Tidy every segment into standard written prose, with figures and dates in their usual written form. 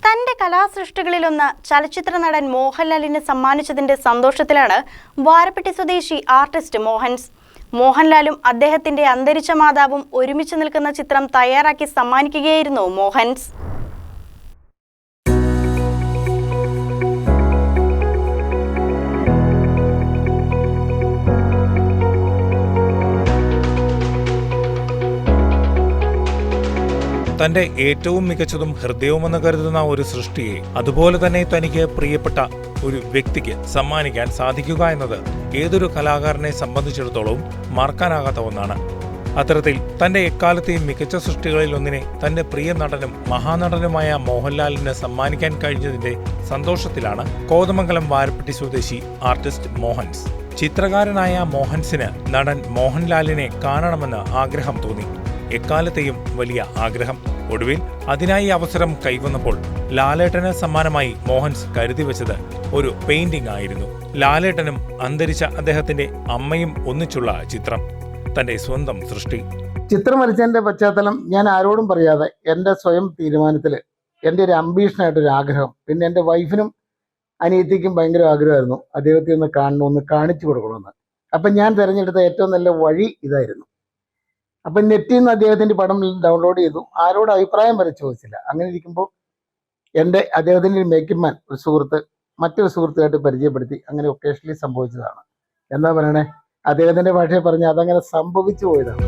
തന്റെ കലാസൃഷ്ടികളിലൊന്ന് ചലച്ചിത്ര നടൻ മോഹൻലാലിന് സമ്മാനിച്ചതിന്റെ സന്തോഷത്തിലാണ് വാരപ്പെട്ടി സ്വദേശി ആർട്ടിസ്റ്റ് മോഹൻസ്. മോഹൻലാലും അദ്ദേഹത്തിന്റെ അന്തരിച്ച മാതാവും ഒരുമിച്ച് നിൽക്കുന്ന ചിത്രം തയ്യാറാക്കി സമ്മാനിക്കുകയായിരുന്നു മോഹൻസ്. തന്റെ ഏറ്റവും മികച്ചതും ഹൃദയവുമെന്ന് കരുതുന്ന ഒരു സൃഷ്ടിയെ അതുപോലെ തന്നെ തനിക്ക് പ്രിയപ്പെട്ട ഒരു വ്യക്തിക്ക് സമ്മാനിക്കാൻ സാധിക്കുക എന്നത് ഏതൊരു കലാകാരനെ സംബന്ധിച്ചിടത്തോളം മറക്കാനാകാത്ത ഒന്നാണ്. അത്തരത്തിൽ തന്റെ എക്കാലത്തെയും മികച്ച സൃഷ്ടികളിൽ ഒന്നിനെ തന്റെ പ്രിയ നടനും മഹാനടനുമായ മോഹൻലാലിന് സമ്മാനിക്കാൻ കഴിഞ്ഞതിന്റെ സന്തോഷത്തിലാണ് കോതമംഗലം വാരപ്പെട്ടി സ്വദേശി ആർട്ടിസ്റ്റ് മോഹൻസ്. ചിത്രകാരനായ മോഹൻസിന് നടൻ മോഹൻലാലിനെ കാണണമെന്ന് ആഗ്രഹം തോന്നി. എക്കാലത്തെയും വലിയ ആഗ്രഹം. ഒടുവിൽ അതിനായി അവസരം കൈവന്നപ്പോൾ ലാലേട്ടന് സമ്മാനമായി മോഹൻസ് കരുതി വെച്ചത് ഒരു പെയിന്റിംഗ് ആയിരുന്നു. ലാലേട്ടനും അന്തരിച്ച അദ്ദേഹത്തിന്റെ അമ്മയും ഒന്നിച്ചുള്ള ചിത്രം, തന്റെ സ്വന്തം സൃഷ്ടി. ചിത്രം വരച്ചതിന്റെ പശ്ചാത്തലം ഞാൻ ആരോടും പറയാതെ എൻ്റെ സ്വയം തീരുമാനത്തിൽ എൻ്റെ ഒരു അംബീഷനായിട്ടൊരു ആഗ്രഹം, പിന്നെ എൻ്റെ വൈഫിനും അനിയത്തിക്കും ഭയങ്കര ആഗ്രഹമായിരുന്നു അദ്ദേഹത്തെ ഒന്ന് കാണണം, ഒന്ന് കാണിച്ചു കൊടുക്കണമെന്ന്. അപ്പം ഞാൻ തിരഞ്ഞെടുത്ത ഏറ്റവും നല്ല വഴി ഇതായിരുന്നു. അപ്പം നെറ്റിൽ നിന്ന് അദ്ദേഹത്തിൻ്റെ പടം ഡൗൺലോഡ് ചെയ്തു. ആരോട് അഭിപ്രായം വരെ ചോദിച്ചില്ല. അങ്ങനെ ഇരിക്കുമ്പോൾ അദ്ദേഹത്തിൻ്റെ ഒരു മേക്കപ്പ് മാൻ ഒരു സുഹൃത്ത് മറ്റൊരു സുഹൃത്തുമായിട്ട് പരിചയപ്പെടുത്തി. അങ്ങനെ ഒക്കേഷണലി സംഭവിച്ചതാണ്. എന്താ പറയണേ, അദ്ദേഹത്തിൻ്റെ ഭാഷയെ പറഞ്ഞാൽ അതങ്ങനെ സംഭവിച്ചു പോയതാണ്.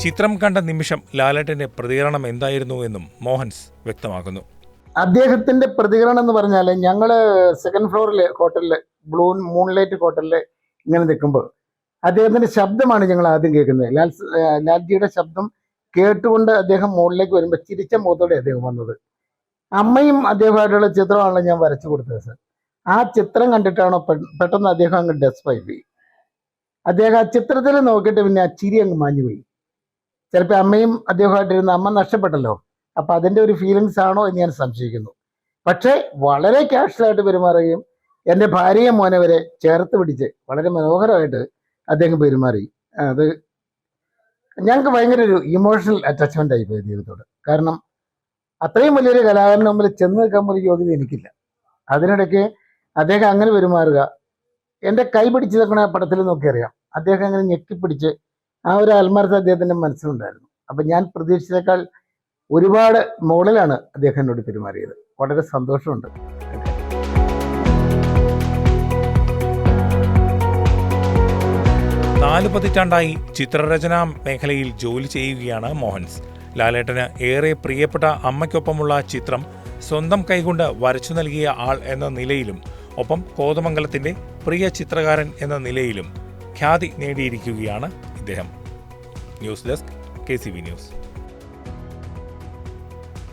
ചിത്രം കണ്ട നിമിഷം ലാലേട്ടന്റെ പ്രതികരണം എന്തായിരുന്നു എന്നും മോഹൻസ് വ്യക്തമാക്കുന്നു. അദ്ദേഹത്തിന്റെ പ്രതികരണം എന്ന് പറഞ്ഞാൽ, ഞങ്ങൾ സെക്കൻഡ് ഫ്ലോറിലെ ഹോട്ടലിൽ മൂൺലൈറ്റ് ഹോട്ടലിൽ ഇങ്ങനെ നിൽക്കുമ്പോൾ അദ്ദേഹത്തിന്റെ ശബ്ദമാണ് ഞങ്ങൾ ആദ്യം കേൾക്കുന്നത്. ലാൽജിയുടെ ശബ്ദം കേട്ടുകൊണ്ട് അദ്ദേഹം മുകളിലേക്ക് വരുമ്പോൾ ചിരിച്ച മുഖത്തോടെ അദ്ദേഹം വന്നത്. അമ്മയും അദ്ദേഹമായിട്ടുള്ള ചിത്രമാണല്ലോ ഞാൻ വരച്ചു കൊടുത്തത് സർ. ആ ചിത്രം കണ്ടിട്ടാണോ പെട്ടെന്ന് അദ്ദേഹം അങ്ങ് ഡെസ്പായി പോയി. അദ്ദേഹം ആ ചിത്രത്തിൽ നോക്കിയിട്ട് പിന്നെ ആ ചിരി അങ്ങ് മാഞ്ഞുപോയി. ചിലപ്പോൾ അമ്മയും അദ്ദേഹമായിട്ടിരുന്ന അമ്മ നഷ്ടപ്പെട്ടല്ലോ, അപ്പം അതിൻ്റെ ഒരു ഫീലിങ്സ് ആണോ എന്ന് ഞാൻ സംശയിക്കുന്നു. പക്ഷേ വളരെ കാഷ്വലായിട്ട് പെരുമാറുകയും എൻ്റെ ഭാര്യയെ മോനെ വരെ ചേർത്ത് പിടിച്ച് വളരെ മനോഹരമായിട്ട് അദ്ദേഹം പെരുമാറി. അത് ഞങ്ങൾക്ക് ഭയങ്കര ഒരു ഇമോഷണൽ അറ്റാച്ച്മെൻ്റ് ആയിപ്പോയി ദൈവത്തോട്. കാരണം അത്രയും വലിയൊരു കലാകാരന് മുമ്പിൽ ചെന്ന് നിൽക്കാൻ പോലും യോഗ്യത എനിക്കില്ല. അതിനിടയ്ക്ക് അദ്ദേഹം അങ്ങനെ പെരുമാറുക, എൻ്റെ കൈ പിടിച്ച് നിൽക്കണ പടത്തിൽ നോക്കി അറിയാം, അദ്ദേഹം അങ്ങനെ ഞെക്കിപ്പിടിച്ച് ആ ഒരു ആത്മാർത്ഥത അദ്ദേഹത്തിൻ്റെ മനസ്സിലുണ്ടായിരുന്നു. അപ്പം ഞാൻ പ്രതീക്ഷിച്ചേക്കാൾ ഒരുപാട് മുകളിലാണ് അദ്ദേഹം എന്നോട് പെരുമാറിയത്. വളരെ സന്തോഷമുണ്ട്. 4 പതിറ്റാണ്ടായി ചിത്രരചനാ മേഖലയിൽ ജോലി ചെയ്യുകയാണ് മോഹൻസ്. ലാലേട്ടന് ഏറെ പ്രിയപ്പെട്ട അമ്മയ്ക്കൊപ്പമുള്ള ചിത്രം സ്വന്തം കൈകൊണ്ട് വരച്ചു നൽകിയ ആൾ എന്ന നിലയിലും ഒപ്പം കോതമംഗലത്തിന്റെ പ്രിയ ചിത്രകാരൻ എന്ന നിലയിലും ഖ്യാതി നേടിയിരിക്കുകയാണ് ഇദ്ദേഹം. News desk KCV news.